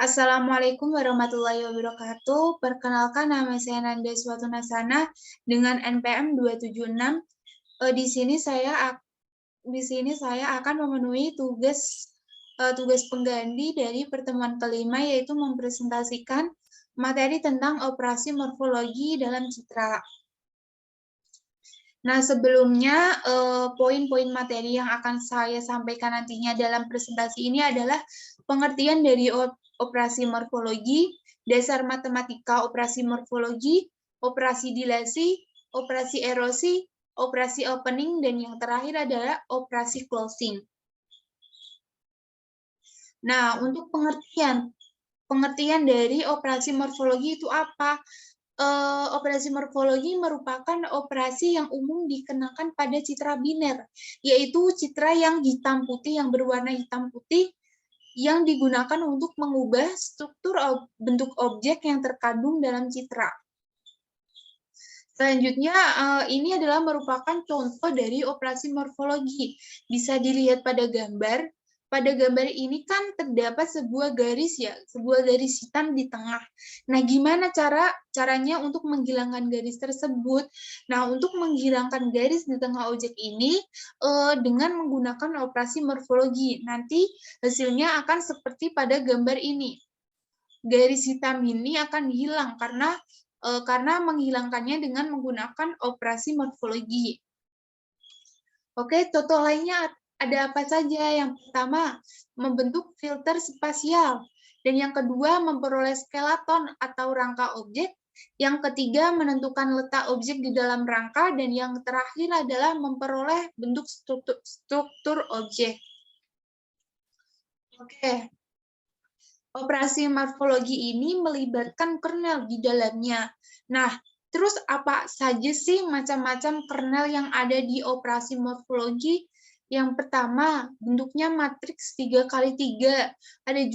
Assalamualaikum warahmatullahi wabarakatuh. Perkenalkan, nama saya Nanda Swatunasana dengan NPM 276. Di sini saya akan memenuhi tugas pengganti dari pertemuan kelima, yaitu mempresentasikan materi tentang operasi morfologi dalam citra. Nah, sebelumnya poin-poin materi yang akan saya sampaikan nantinya dalam presentasi ini adalah pengertian dari operasi morfologi, dasar matematika operasi morfologi, operasi dilasi, operasi erosi, operasi opening, dan yang terakhir adalah operasi closing. Nah, untuk pengertian dari operasi morfologi itu apa? Operasi morfologi merupakan operasi yang umum dikenakan pada citra biner, yaitu citra yang hitam putih, yang berwarna hitam putih, yang digunakan untuk mengubah struktur bentuk objek yang terkandung dalam citra. Selanjutnya, ini adalah merupakan contoh dari operasi morfologi. Bisa dilihat pada gambar. Pada gambar ini kan terdapat sebuah garis hitam di tengah. Nah, gimana caranya untuk menghilangkan garis tersebut? Nah, untuk menghilangkan garis di tengah objek ini dengan menggunakan operasi morfologi. Nanti hasilnya akan seperti pada gambar ini. Garis hitam ini akan hilang karena menghilangkannya dengan menggunakan operasi morfologi. Oke, contoh lainnya ada apa saja? Yang pertama, membentuk filter spasial. Dan yang kedua, memperoleh skeleton atau rangka objek. Yang ketiga, menentukan letak objek di dalam rangka. Dan yang terakhir adalah memperoleh bentuk struktur objek. Oke. Operasi morfologi ini melibatkan kernel di dalamnya. Nah, terus apa saja sih macam-macam kernel yang ada di operasi morfologi? Yang pertama, bentuknya matriks 3x3. Ada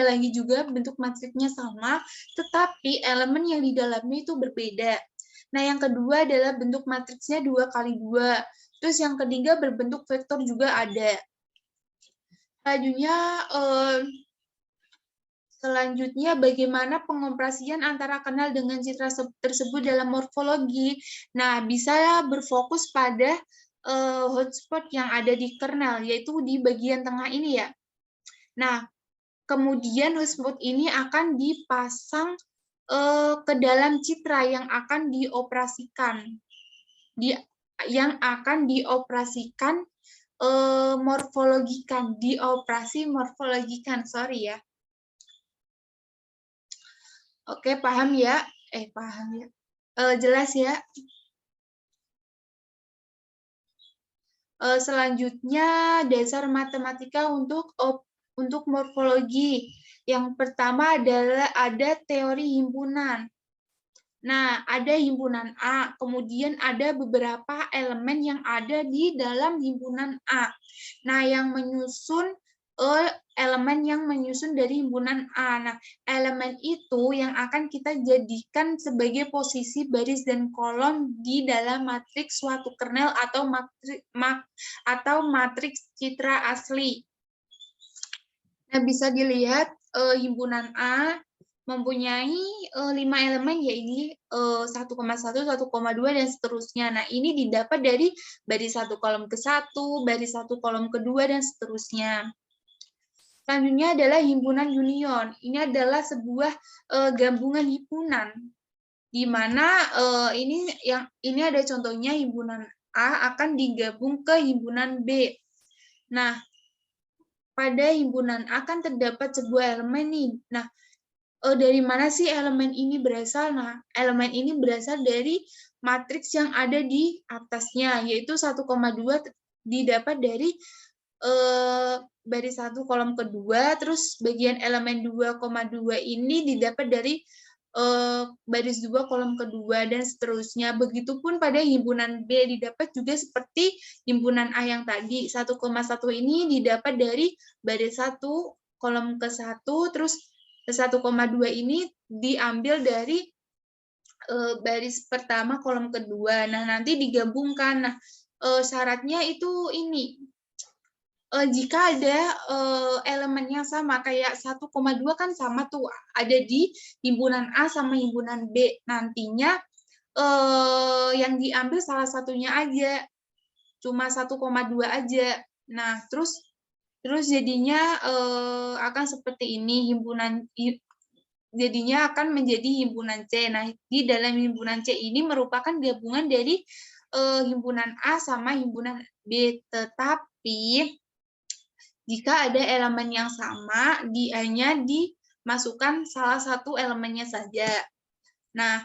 lagi juga bentuk matriksnya sama, tetapi elemen yang di dalamnya itu berbeda. Nah, yang kedua adalah bentuk matriksnya 2x2. Terus yang ketiga berbentuk vektor juga ada. Selanjutnya, bagaimana pengoperasian antara kernel dengan citra tersebut dalam morfologi? Nah, bisa berfokus pada hotspot yang ada di kernel, yaitu di bagian tengah ini ya. Nah, kemudian hotspot ini akan dipasang ke dalam citra yang akan dioperasikan. Sorry ya. Oke, paham ya? Jelas ya? Selanjutnya, dasar matematika untuk morfologi. Yang pertama adalah ada teori himpunan. Nah, ada himpunan A, kemudian ada beberapa elemen yang ada di dalam himpunan A. Nah, elemen yang menyusun dari himpunan A. Nah, elemen itu yang akan kita jadikan sebagai posisi baris dan kolom di dalam matriks suatu kernel atau matriks citra asli. Nah, bisa dilihat himpunan A mempunyai 5 elemen, yaitu 1,1, 1,2, dan seterusnya. Nah, ini didapat dari baris 1 kolom ke-1, baris 1 kolom ke-2, dan seterusnya. Selanjutnya adalah himpunan union. Ini adalah sebuah gabungan himpunan, di mana ini ada contohnya, himpunan A akan digabung ke himpunan B. Nah, pada himpunan A kan terdapat sebuah elemen nih. Nah, dari mana sih elemen ini berasal? Nah, elemen ini berasal dari matriks yang ada di atasnya, yaitu 1,2 didapat dari baris 1 kolom kedua, terus bagian elemen 2,2 ini didapat dari baris 2 kolom kedua, dan seterusnya. Begitupun pada himpunan B didapat juga seperti himpunan A yang tadi. 1,1 ini didapat dari baris 1 kolom ke-1, terus 1,2 ini diambil dari baris pertama kolom kedua. Nah, nanti digabungkan. Nah, syaratnya itu ini. jika ada elemen yang sama, kayak 1,2 kan sama tuh, ada di himpunan A sama himpunan B. Nantinya yang diambil salah satunya aja, cuma 1,2 aja. Nah, terus jadinya akan seperti ini, jadinya akan menjadi himpunan C. Nah, di dalam himpunan C ini merupakan gabungan dari himpunan A sama himpunan B. Tetapi jika ada elemen yang sama, hanya dimasukkan salah satu elemennya saja. Nah,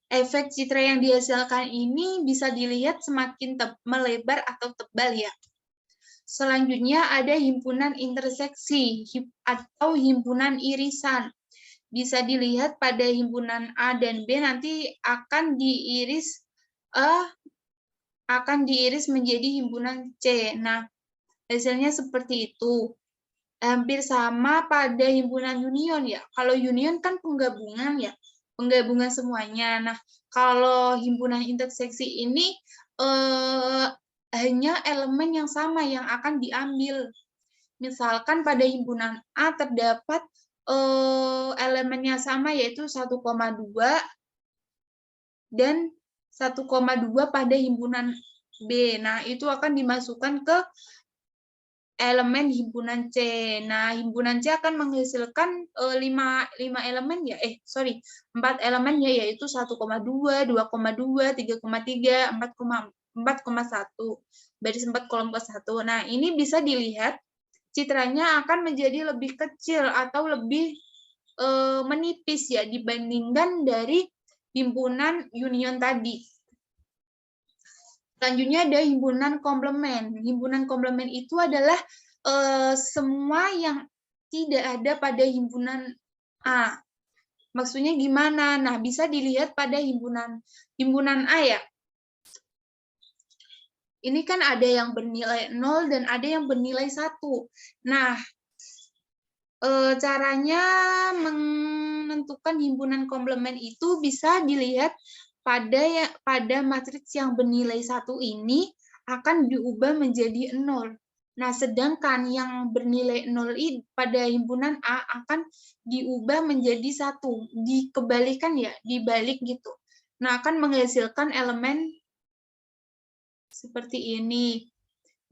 efek citra yang dihasilkan ini bisa dilihat semakin melebar atau tebal ya. Selanjutnya ada himpunan interseksi atau himpunan irisan. Bisa dilihat pada himpunan A dan B nanti akan diiris menjadi himpunan C. Nah, hasilnya seperti itu. Hampir sama pada himpunan union ya. Kalau union kan penggabungan ya, penggabungan semuanya. Nah, kalau himpunan interseksi ini hanya elemen yang sama yang akan diambil. Misalkan pada himpunan A terdapat elemennya sama yaitu 1,2 dan 1,2 pada himpunan B. Nah, itu akan dimasukkan ke elemen himpunan C. Nah, himpunan C akan menghasilkan 4 elemen ya. 4 elemen ya, yaitu 1,2, 2,2, 3,3, 4,1. Baris 4 kolom ke-1. Nah, ini bisa dilihat citranya akan menjadi lebih kecil atau lebih menipis ya dibandingkan dari himpunan union tadi. Selanjutnya ada himpunan komplement. Himpunan komplement itu adalah semua yang tidak ada pada himpunan A. Maksudnya gimana? Nah, bisa dilihat pada himpunan A ya. Ini kan ada yang bernilai 0 dan ada yang bernilai 1. Nah, caranya menentukan himpunan komplement itu bisa dilihat pada matriks yang bernilai 1 ini akan diubah menjadi 0. Nah, sedangkan yang bernilai 0 pada himpunan A akan diubah menjadi 1. Dikebalikan ya, dibalik gitu. Nah, akan menghasilkan elemen seperti ini.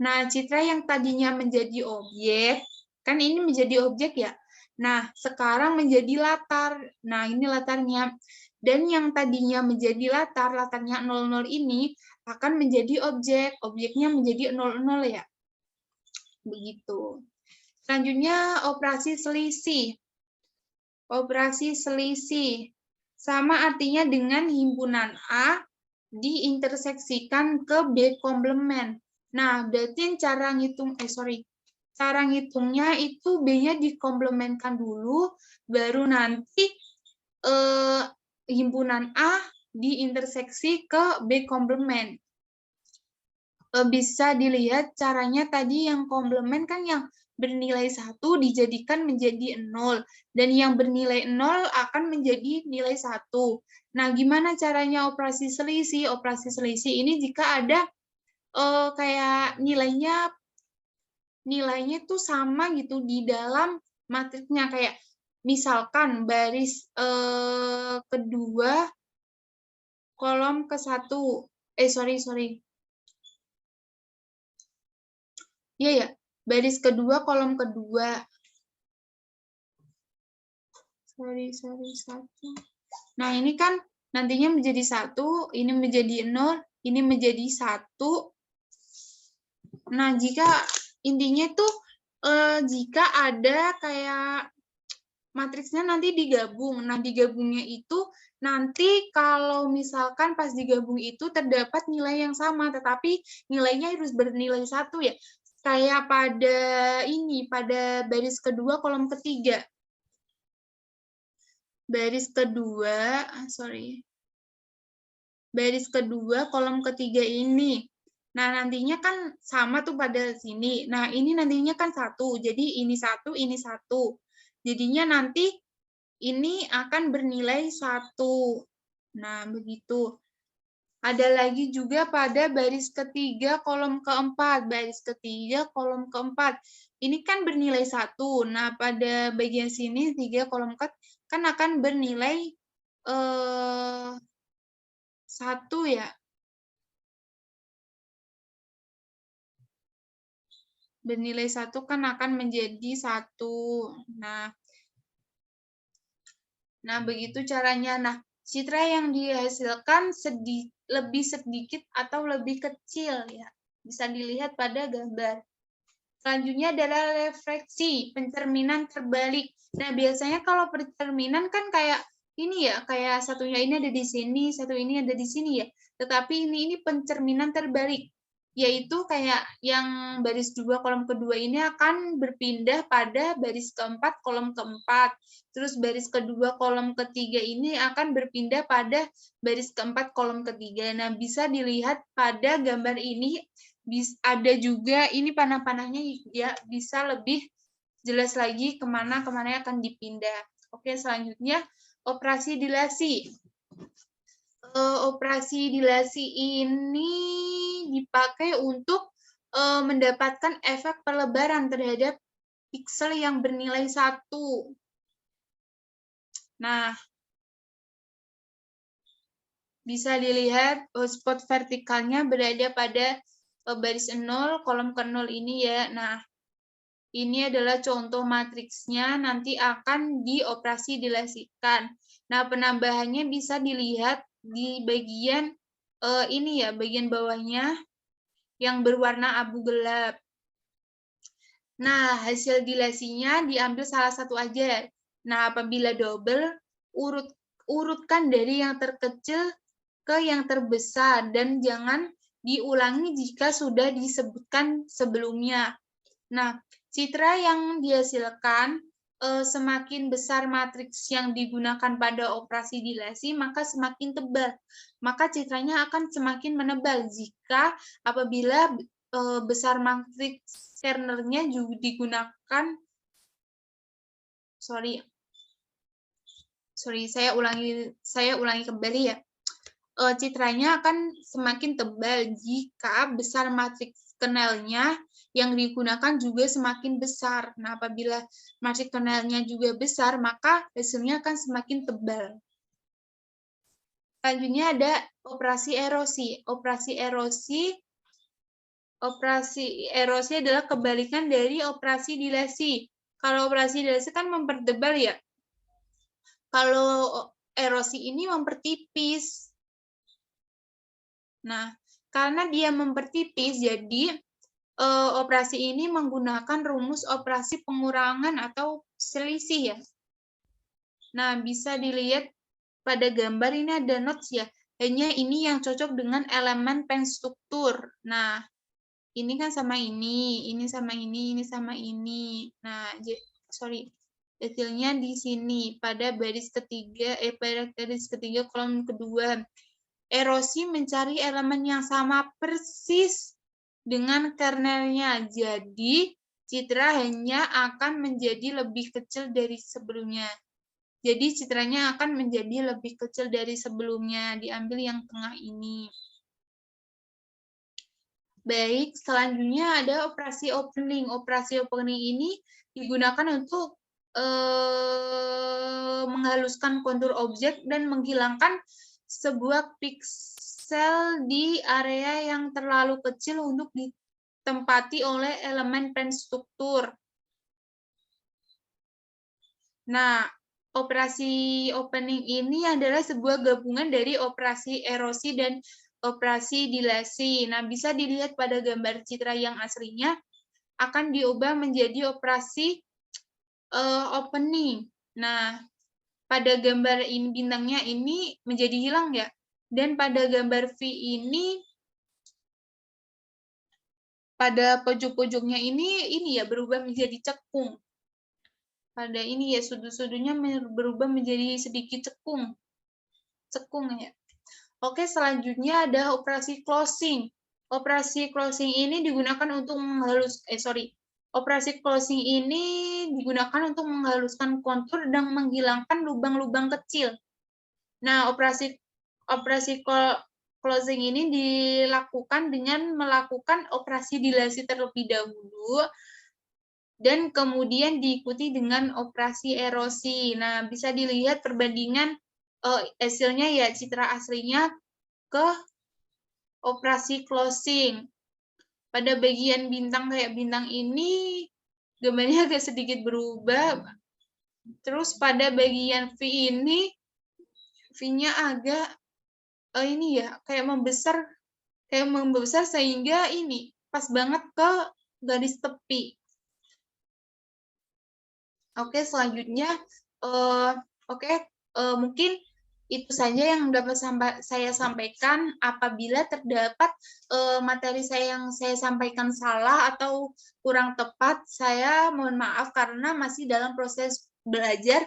Nah, citra yang tadinya menjadi objek, kan ini menjadi objek ya. Nah, sekarang menjadi latar. Nah, ini latarnya. Dan yang tadinya menjadi latarnya 00 ini akan menjadi objek. Objeknya menjadi 00 ya. Begitu. Selanjutnya operasi selisih. Operasi selisih sama artinya dengan himpunan A diinterseksikan ke B komplement. Nah, berarti cara ngitungnya itu B-nya dikomplementkan dulu, baru nanti himpunan A diinterseksi ke B komplement. Bisa dilihat caranya tadi yang komplement kan yang bernilai 1 dijadikan menjadi 0, dan yang bernilai 0 akan menjadi nilai 1. Nah, gimana caranya operasi selisih? Operasi selisih ini jika ada kayak nilainya tuh sama gitu di dalam matriksnya, kayak misalkan baris kedua kolom ke-1. Iya ya, baris kedua kolom kedua. Nah, ini kan nantinya menjadi 1, ini menjadi 0, ini menjadi 1. Nah, intinya tuh jika ada kayak matriksnya nanti digabung. Nah, digabungnya itu nanti kalau misalkan pas digabung itu terdapat nilai yang sama, tetapi nilainya harus bernilai 1 ya. Kayak pada baris kedua kolom ketiga. Baris kedua kolom ketiga ini. Nah, nantinya kan sama tuh pada sini. Nah, ini nantinya kan 1. Jadi ini 1, ini 1. Jadinya nanti ini akan bernilai 1. Nah, begitu. Ada lagi juga pada baris ketiga kolom keempat. Baris ketiga kolom keempat. Ini kan bernilai 1. Nah, pada bagian sini 3 kolom keempat kan akan bernilai 1 ya. Bernilai 1 kan akan menjadi 1. Nah, begitu caranya. Nah, citra yang dihasilkan lebih sedikit atau lebih kecil ya. Bisa dilihat pada gambar. Selanjutnya adalah refleksi, pencerminan terbalik. Nah, biasanya kalau pencerminan kan kayak ini ya, kayak satunya ini ada di sini, satu ini ada di sini ya. Tetapi ini pencerminan terbalik, yaitu kayak yang baris 2 kolom kedua ini akan berpindah pada baris keempat kolom keempat. Terus baris kedua kolom ketiga ini akan berpindah pada baris keempat kolom ketiga. Nah, bisa dilihat pada gambar ini ada juga ini panah-panahnya ya, bisa lebih jelas lagi kemana akan dipindah. Oke, selanjutnya operasi dilasi. Operasi dilasi ini dipakai untuk mendapatkan efek pelebaran terhadap piksel yang bernilai 1. Nah, bisa dilihat spot vertikalnya berada pada baris 0, kolom ke 0 ini ya. Nah, ini adalah contoh matriksnya, nanti akan dioperasi dilasikan. Nah, penambahannya bisa dilihat di bagian ini ya, bagian bawahnya yang berwarna abu gelap. Nah, hasil dilasinya diambil salah satu aja. Nah, apabila double, urutkan dari yang terkecil ke yang terbesar dan jangan diulangi jika sudah disebutkan sebelumnya. Nah, citra yang dihasilkan semakin besar matriks yang digunakan pada operasi dilasi, maka semakin tebal. Maka citranya akan semakin menebal jika apabila besar matriks kernernya juga digunakan. Sorry, saya ulangi kembali ya. Citranya akan semakin tebal jika besar matriks kernelnya yang digunakan juga semakin besar. Nah, apabila matriks kernelnya juga besar, maka hasilnya akan semakin tebal. Selanjutnya ada operasi erosi. Operasi erosi adalah kebalikan dari operasi dilasi. Kalau operasi dilasi kan mempertebal ya. Kalau erosi ini mempertipis. Nah, karena dia mempertipis, jadi operasi ini menggunakan rumus operasi pengurangan atau selisih ya. Nah, bisa dilihat pada gambar ini ada notes ya. Hanya ini yang cocok dengan elemen penstruktur. Nah, ini kan sama ini sama ini sama ini. Nah, detailnya di sini pada baris ketiga kolom kedua. Erosi mencari elemen yang sama persis dengan kernelnya. Jadi, citra hanya akan menjadi lebih kecil dari sebelumnya. Jadi, citranya akan menjadi lebih kecil dari sebelumnya. Diambil yang tengah ini. Baik, selanjutnya ada operasi opening. Operasi opening ini digunakan untuk menghaluskan kontur objek dan menghilangkan sebuah piksel di area yang terlalu kecil untuk ditempati oleh elemen penstruktur. Nah, operasi opening ini adalah sebuah gabungan dari operasi erosi dan operasi dilasi. Nah, bisa dilihat pada gambar citra yang aslinya akan diubah menjadi operasi opening. Nah, pada gambar ini bintangnya ini menjadi hilang ya. Dan pada gambar V ini pada pojok-pojoknya ini ya berubah menjadi cekung. Pada ini ya sudut-sudutnya berubah menjadi sedikit cekung. Cekung ya. Oke, selanjutnya ada operasi closing. Operasi closing ini digunakan untuk Operasi closing ini digunakan untuk menghaluskan kontur dan menghilangkan lubang-lubang kecil. Nah, operasi closing ini dilakukan dengan melakukan operasi dilasi terlebih dahulu dan kemudian diikuti dengan operasi erosi. Nah, bisa dilihat perbandingan hasilnya ya, citra aslinya ke operasi closing. Pada bagian bintang kayak bintang ini, gambarnya agak sedikit berubah. Terus pada bagian V ini, V-nya agak ini ya, kayak membesar sehingga ini pas banget ke garis tepi. Oke, selanjutnya mungkin itu saja yang dapat saya sampaikan. Apabila terdapat materi yang saya sampaikan salah atau kurang tepat, saya mohon maaf karena masih dalam proses belajar.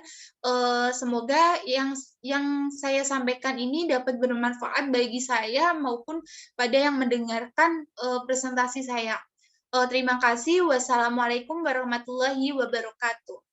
Semoga yang saya sampaikan ini dapat bermanfaat bagi saya maupun pada yang mendengarkan presentasi saya. Terima kasih. Wassalamualaikum warahmatullahi wabarakatuh.